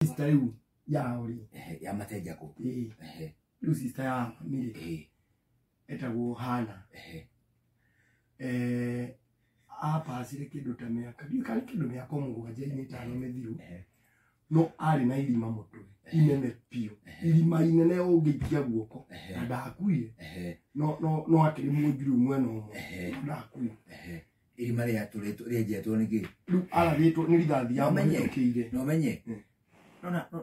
sister yu ya ori ya mateja ko yu sister ya mire etagwo hana apa asire kindu ta miaka dio kana kindu miaka mugwanja ini tano methiru no ari na irima mutwe inene pio irima inene ungikia guoko ndakuire no akiri mugiru mweno mo ndakuire irima ria turetu riejetwo niki ru ala rietu ni rithathi ya menye no menye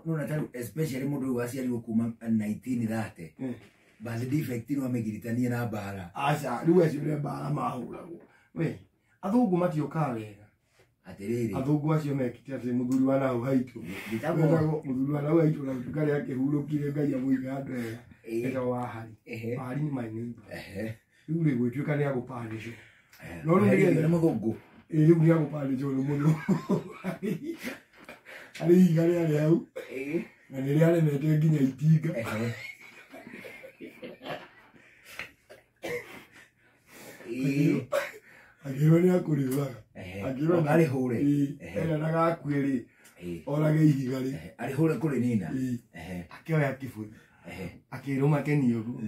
no taru especially mundu waciari gukuma 1930 basi defect no amegiritania na bara acha riu acio ria bara mahuragwo we athungu matioka wega atiriri athungu acio mekite ati muthuri wa nau haitu nditagwo muthuri wa nau haitu na tukari yake hurukire ngai amuiga andu ega eta wa hari ni my neighbor riu ri gwituika ni agupandisho no ni muthungu riu ni agupandisho ni muno ari igari ari hau na ni ria remete nginya itinga agiro ni akurivaga agiro ari hore era nagakwiri orage ihigari ari hore kuri nina akioya kibui akiruma keniogu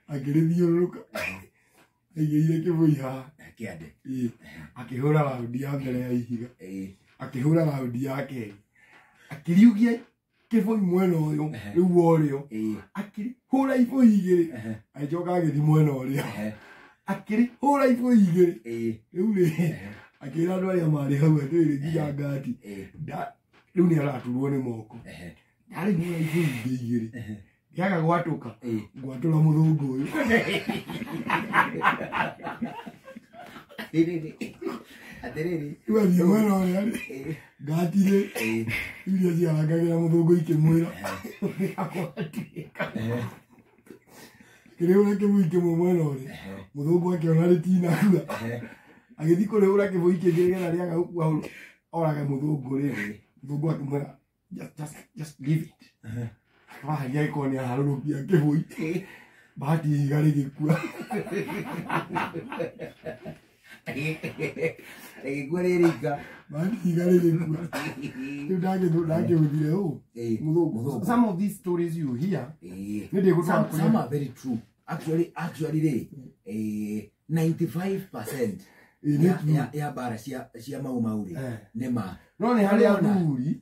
akirithioruka aigeire kibui ha kiande akihura raundi ya mbere ya ihiga akihura raundi ya keri akiriugia kibui mwena uyu riu orio akiri hura ibui igiri ajoka agithi mwena orio akiri hura ibui igiri riu ri akira andu aria mari hau atiri nginya ngati riu ni araturwo ni moko ari hura ibui igiri yaga gwatuka gwatura muthungu uyu atiriri tuathie mwena oria ngatire iria ciarangagira muthungu ikimwira kirihura kibui kimwe mwena oria muthungu akiona ritinakua agithi kurihura kibui kingi nigetha riaga gukua orage muthungu riri muthungu akimwira just leave it ya ikoni harurukia kibui bahati igari gikua egwererika bahati igari gikua ndage uthire u muthungu. Some of these stories you hear some are very true actually 95% ya bara cia Maumau ni ma no ni hari athuri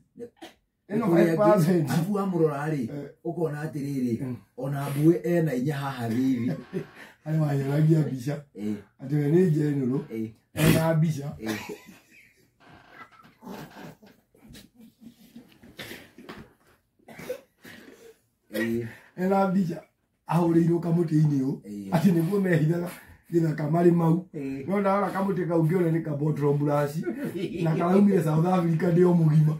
eno 5% afu amurora ri ukona atiriri ona mbue ena inya haha rivi ai wayeragia bica ati we ni general ena bica ena bica ahuriirwo kamuti-ini u ati niguo mehithaga githaka mari mau no ndara kamuti kau ngiona ni kabotro brush na karaumire South Africa ndio mugima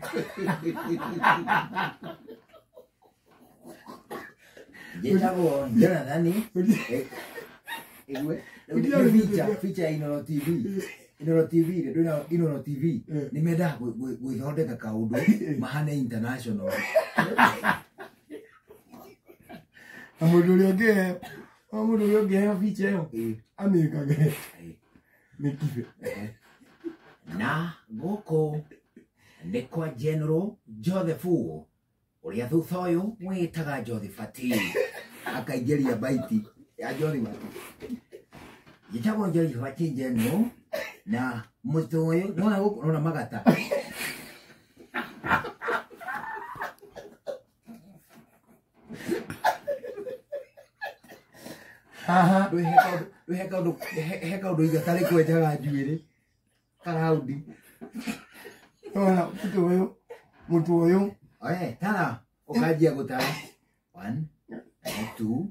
yetago njana nani egwe feature Inono TV Inono TV nimenda gwithondeka kaundu mahane international amundu uria ngeheo feature yo amikage nikibe na goko ni kwa General Joseph uria thutha uyu witaga Joseph akaigeria baiti ya Joseph yitagwo Joseph General na mutu uyu nona magata aha heka undo igatari kwenjaga njuiri karaundi ona mutu uyu tara ukajia gutara 1 2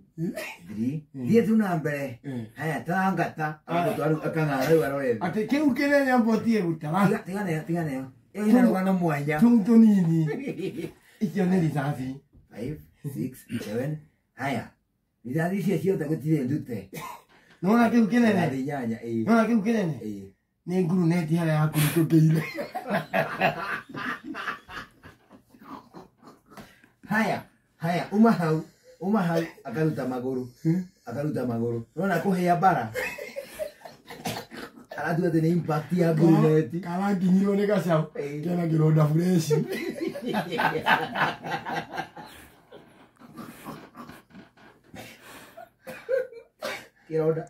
3 thie tu na mbere haya tarangata agutwaru akangara riu arore ati kiu kinene ambotie gutara tigane yo ina rugana mwanya tuntu nini icio ni risasi 5 6 7 haya risasi cio tagutire ndute nona kiu kinene rinyanya nona kiu kinene ni nguru neti haria yakurutukiire haya uma hau akaruta maguru nona kuhea bara Aratua tene impact ya bullet. Kala kinyiro ne kasau. Kena kironda fresh.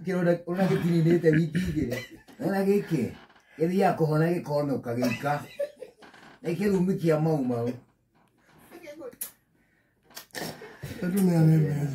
Kironda una gitinite wiki igire. Ona giki. Githia kuhona gikono kagika. Nikirumi kia Maumau. Tatu ne ane.